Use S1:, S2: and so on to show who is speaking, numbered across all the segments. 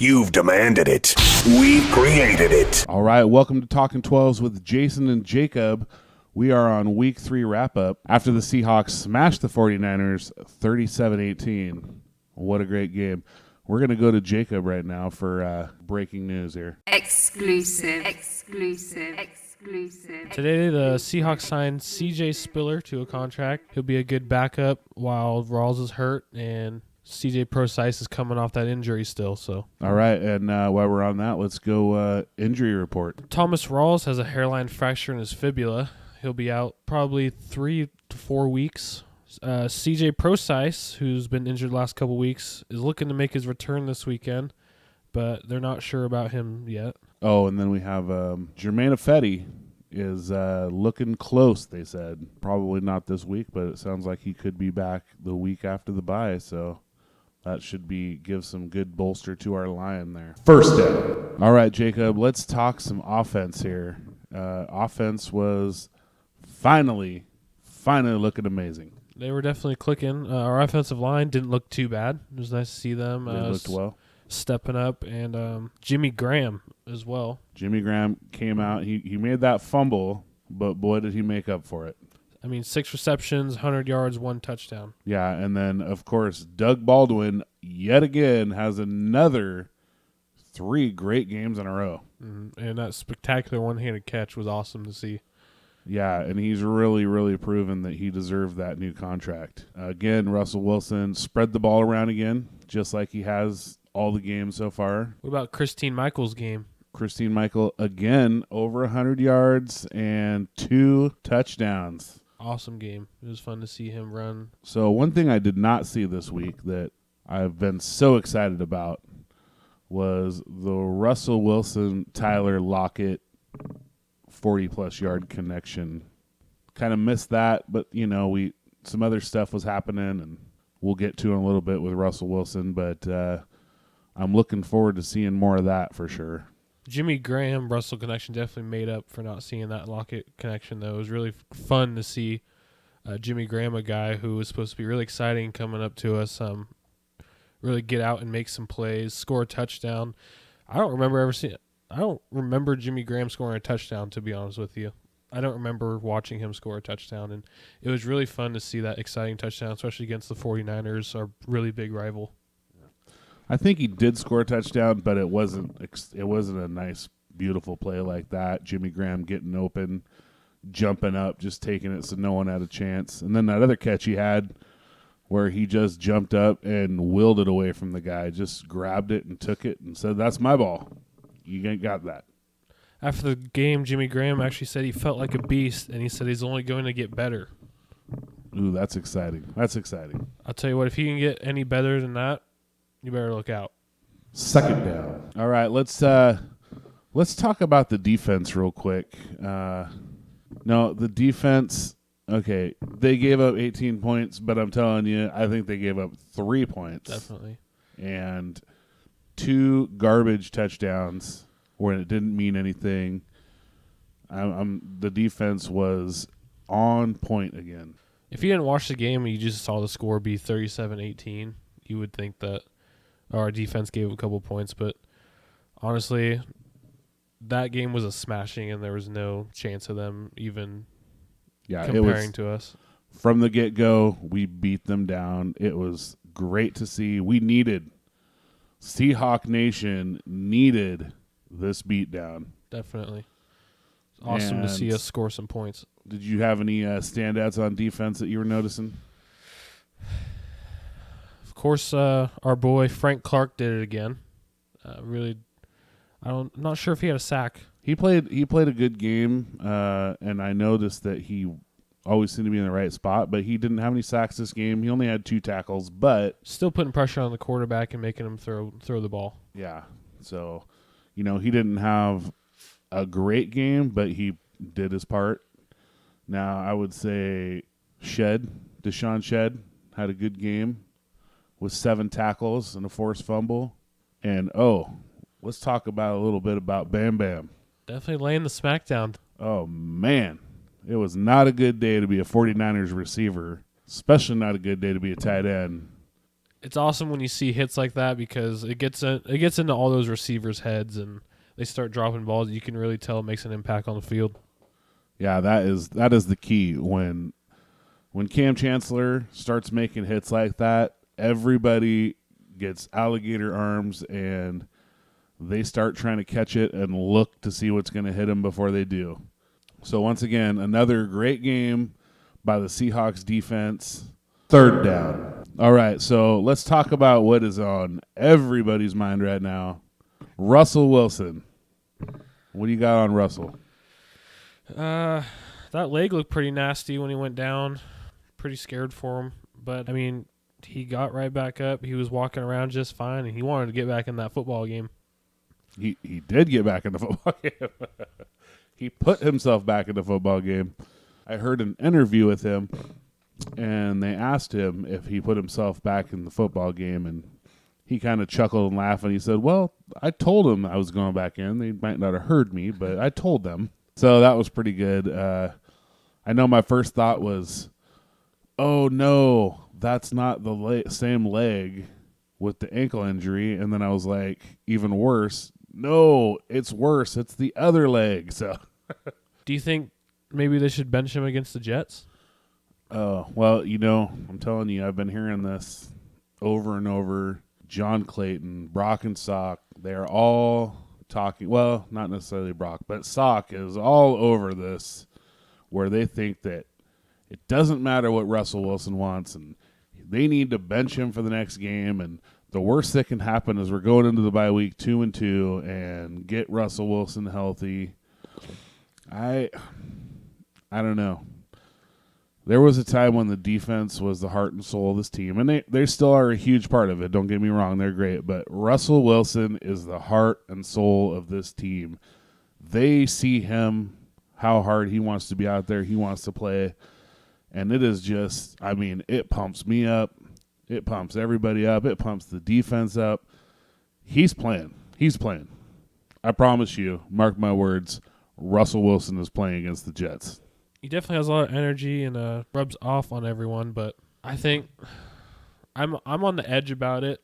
S1: You've demanded it. We've created it.
S2: All right, welcome to Talkin12s with Jason and Jacob. We are on week 3 wrap-up after the Seahawks smashed the 49ers 37-18. What a great game. We're going to go to Jacob right now for breaking news here.
S3: Exclusive.
S4: Today, the Seahawks signed C.J. Spiller to a contract. He'll be a good backup while Rawls is hurt, and C.J. Procise is coming off that injury still. So,
S2: all right, and while we're on that, let's go injury report.
S4: Thomas Rawls has a hairline fracture in his fibula. He'll be out probably 3 to 4 weeks. C.J. Procise, who's been injured the last couple weeks, is looking to make his return this weekend, but they're not sure about him yet.
S2: Oh, and then we have Jermaine Ifedi is looking close, they said. Probably not this week, but it sounds like he could be back the week after the bye, so that should give some good bolster to our line there. First down. All right, Jacob, let's talk some offense here. Offense was finally looking amazing.
S4: They were definitely clicking. Our offensive line didn't look too bad. It was nice to see them
S2: They looked well.
S4: stepping up, and Jimmy Graham as well.
S2: Jimmy Graham came out. He made that fumble, but boy, did he make up for it.
S4: I mean, 6 receptions, 100 yards, 1 touchdown.
S2: Yeah, and then, of course, Doug Baldwin yet again has another 3 great games in a row.
S4: Mm-hmm. And that spectacular one-handed catch was awesome to see.
S2: Yeah, and he's really proven that he deserved that new contract. Again, Russell Wilson spread the ball around again, just like he has all the games so far.
S4: What about Christine Michael's game?
S2: Christine Michael, again, over 100 yards and 2 touchdowns.
S4: Awesome game. It was fun to see him run.
S2: So one thing I did not see this week that I've been so excited about was the Russell Wilson-Tyler Lockett 40-plus yard connection. Kind of missed that, but, some other stuff was happening, and we'll get to in a little bit with Russell Wilson, but I'm looking forward to seeing more of that for sure.
S4: Jimmy Graham-Russell connection definitely made up for not seeing that Lockett connection, though. It was really fun to see Jimmy Graham, a guy who was supposed to be really exciting coming up to us, really get out and make some plays, score a touchdown. I don't remember Jimmy Graham scoring a touchdown, to be honest with you. I don't remember watching him score a touchdown, and it was really fun to see that exciting touchdown, especially against the 49ers, our really big rival.
S2: I think he did score a touchdown, but it wasn't a nice, beautiful play like that. Jimmy Graham getting open, jumping up, just taking it so no one had a chance. And then that other catch he had where he just jumped up and willed it away from the guy, just grabbed it and took it and said, "That's my ball. You ain't got that."
S4: After the game, Jimmy Graham actually said he felt like a beast, and he said he's only going to get better.
S2: Ooh, that's exciting. That's exciting.
S4: I'll tell you what, if he can get any better than that, you better look out.
S2: Second down. All right, let's talk about the defense real quick. No, the defense, okay, they gave up 18 points, but I'm telling you, I think they gave up 3 points.
S4: Definitely.
S2: And 2 garbage touchdowns when it didn't mean anything. The defense was on point again.
S4: If you didn't watch the game and you just saw the score be 37-18, you would think that our defense gave a couple points. But honestly, that game was a smashing, and there was no chance of them even comparing to us.
S2: From the get-go, we beat them down. It was great to see. Seahawk Nation needed this beatdown.
S4: Definitely. It's awesome to see us score some points.
S2: Did you have any standouts on defense that you were noticing?
S4: Of course, our boy Frank Clark did it again. I'm not sure if he had a sack.
S2: He played a good game, and I noticed that he always seemed to be in the right spot, but he didn't have any sacks this game. He only had 2 tackles, but
S4: still putting pressure on the quarterback and making him throw the ball.
S2: Yeah, so he didn't have a great game, but he did his part. Now I would say Deshaun Shedd had a good game with 7 tackles and a forced fumble. And, let's talk a little bit about Bam Bam.
S4: Definitely laying the smackdown.
S2: Oh, man. It was not a good day to be a 49ers receiver, especially not a good day to be a tight end.
S4: it's awesome when you see hits like that because it gets into all those receivers' heads and they start dropping balls. You can really tell it makes an impact on the field.
S2: Yeah, that is the key. When Cam Chancellor starts making hits like that, everybody gets alligator arms and they start trying to catch it and look to see what's going to hit them before they do. So once again, another great game by the Seahawks defense. Third down. All right, so let's talk about what is on everybody's mind right now. Russell Wilson. What do you got on Russell?
S4: That leg looked pretty nasty when he went down. Pretty scared for him. But, I mean, he got right back up. He was walking around just fine, and he wanted to get back in that football game.
S2: He did get back in the football game. He put himself back in the football game. I heard an interview with him, and they asked him if he put himself back in the football game, and he kind of chuckled and laughed, and he said, well, I told them I was going back in. They might not have heard me, but I told them. So that was pretty good. I know my first thought was, oh, no, that's not the same leg with the ankle injury. And then I was like, even worse. No, it's worse. It's the other leg. So,
S4: do you think maybe they should bench him against the Jets?
S2: Oh, well, I'm telling you, I've been hearing this over and over. John Clayton, Brock and Sock, they're all talking. Well, not necessarily Brock, but Sock is all over this where they think that it doesn't matter what Russell Wilson wants and they need to bench him for the next game. And the worst that can happen is we're going into the bye week 2-2 and get Russell Wilson healthy. I don't know. There was a time when the defense was the heart and soul of this team, and they still are a huge part of it. Don't get me wrong, they're great. But Russell Wilson is the heart and soul of this team. They see him, how hard he wants to be out there, he wants to play. And it is just, it pumps me up. It pumps everybody up. It pumps the defense up. He's playing. I promise you, mark my words, Russell Wilson is playing against the Jets.
S4: He definitely has a lot of energy and rubs off on everyone, but I think I'm on the edge about it.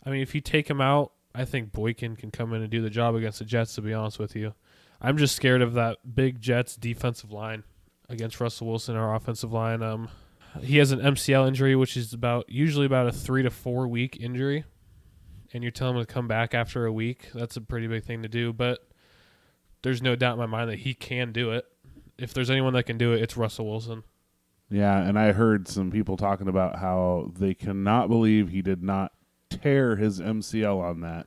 S4: I mean, if you take him out, I think Boykin can come in and do the job against the Jets, to be honest with you. I'm just scared of that big Jets defensive line against Russell Wilson, our offensive line. He has an MCL injury, which is usually about a 3 to 4 week injury, and you're telling him to come back after a week. That's a pretty big thing to do, but there's no doubt in my mind that he can do it. If there's anyone that can do it, it's Russell Wilson.
S2: Yeah, and I heard some people talking about how they cannot believe he did not tear his MCL on that.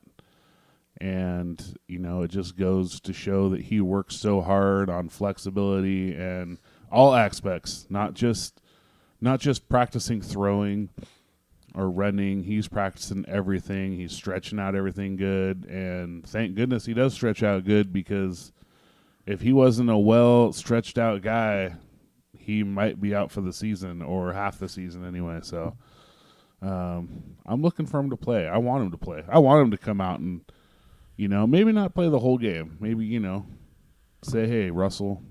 S2: And, it just goes to show that he works so hard on flexibility and all aspects, not just practicing throwing or running. He's practicing everything. He's stretching out everything good. And thank goodness he does stretch out good, because if he wasn't a well stretched out guy, he might be out for the season or half the season anyway. So I'm looking for him to play. I want him to play. I want him to come out and, maybe not play the whole game. Maybe, say, hey, Russell,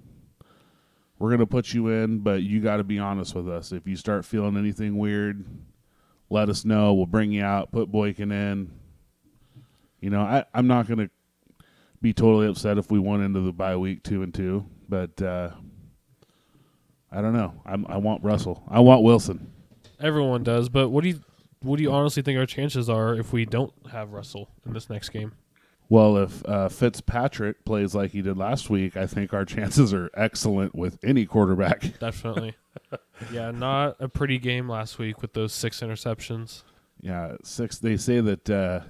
S2: we're going to put you in, but you got to be honest with us. If you start feeling anything weird, let us know. We'll bring you out, put Boykin in. I'm not going to be totally upset if we went into the bye week 2-2, but I don't know. I want Russell. I want Wilson.
S4: Everyone does, but what do you honestly think our chances are if we don't have Russell in this next game?
S2: Well, if Fitzpatrick plays like he did last week, I think our chances are excellent with any quarterback.
S4: Definitely. Yeah, not a pretty game last week with those 6 interceptions.
S2: Yeah, 6. They say that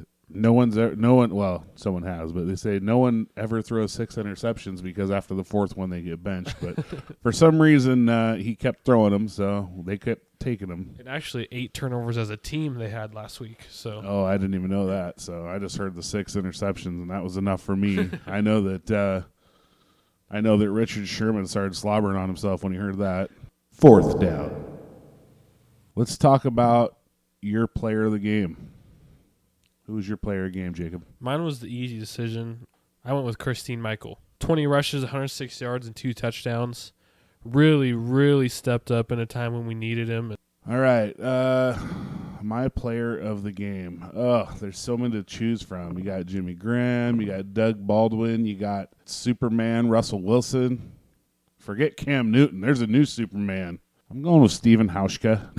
S2: someone has, but they say no one ever throws 6 interceptions because after the 4th one they get benched. But for some reason he kept throwing them, so they kept taking them.
S4: And actually 8 turnovers as a team they had last week. So
S2: I didn't even know that. So I just heard the 6 interceptions, and that was enough for me. I know that Richard Sherman started slobbering on himself when he heard that. 4th down. Let's talk about your player of the game. Who's your player of the game, Jacob?
S4: Mine was the easy decision. I went with Christine Michael. 20 rushes, 106 yards, and 2 touchdowns. Really, really stepped up in a time when we needed him.
S2: All right. my player of the game. Oh, there's so many to choose from. You got Jimmy Graham, you got Doug Baldwin, you got Superman, Russell Wilson. Forget Cam Newton. There's a new Superman. I'm going with Steven Hauschka.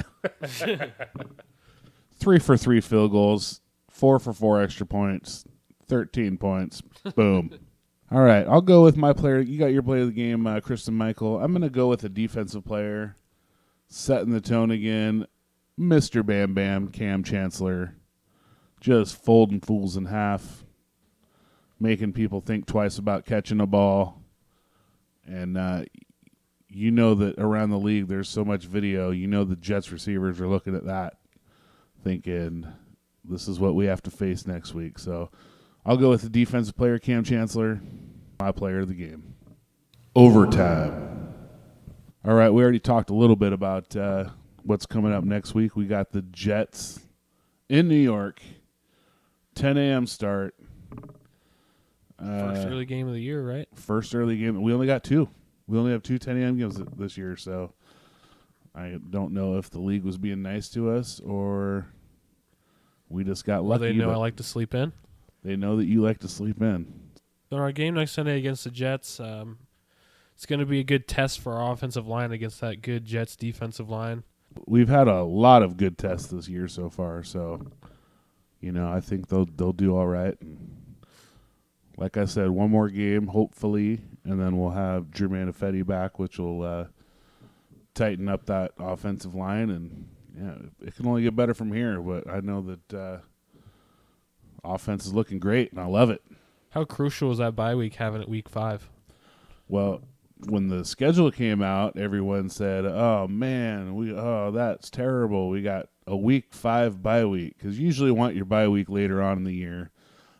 S2: 3 for 3 field goals, 4 for 4 extra points, 13 points. Boom. All right, I'll go with my player. You got your player of the game, Kristen Michael. I'm going to go with a defensive player, setting the tone again. Mr. Bam Bam, Cam Chancellor, just folding fools in half, making people think twice about catching a ball. And you know that around the league there's so much video. You know the Jets receivers are looking at that, thinking this is what we have to face next week. So I'll go with the defensive player, Cam Chancellor, my player of the game. Overtime. All right, we already talked a little bit about what's coming up next week. We got the Jets in New York, 10 a.m. start.
S4: First early game of the year, right?
S2: First early game. We only got 2. We only have 2 10 a.m. games this year, so I don't know if the league was being nice to us or we just got lucky.
S4: Well, they know I like to sleep in.
S2: They know that you like to sleep in.
S4: So our game next Sunday against the Jets, it's going to be a good test for our offensive line against that good Jets defensive line.
S2: We've had a lot of good tests this year so far, so I think they'll do all right. And like I said, one more game, hopefully, and then we'll have Jermaine Ifedi back, which will tighten up that offensive line. And, it can only get better from here. But I know that offense is looking great, and I love it.
S4: How crucial is that bye week having it week 5?
S2: Well, when the schedule came out, everyone said, oh, man, that's terrible. We got a week 5 bye week, because you usually want your bye week later on in the year.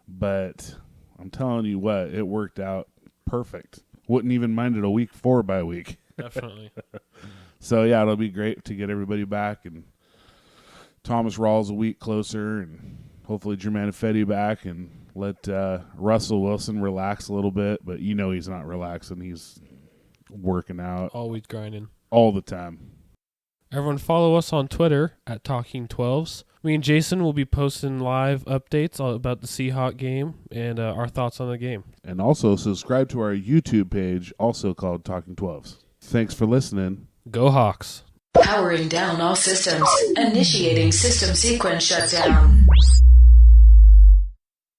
S2: But I'm telling you what, it worked out perfect. Wouldn't even mind it a week 4 bye week.
S4: Definitely.
S2: So, yeah, it'll be great to get everybody back. And Thomas Rawls a week closer, and hopefully Jermaine Ifedi back, and let Russell Wilson relax a little bit. But he's not relaxing. He's working out.
S4: Always grinding.
S2: All the time.
S4: Everyone follow us on Twitter at Talkin12s. Me and Jason will be posting live updates about the Seahawks game and our thoughts on the game.
S2: And also subscribe to our YouTube page, also called Talkin12s. Thanks for listening.
S4: Go Hawks.
S3: Powering down all systems. Initiating system sequence shutdown.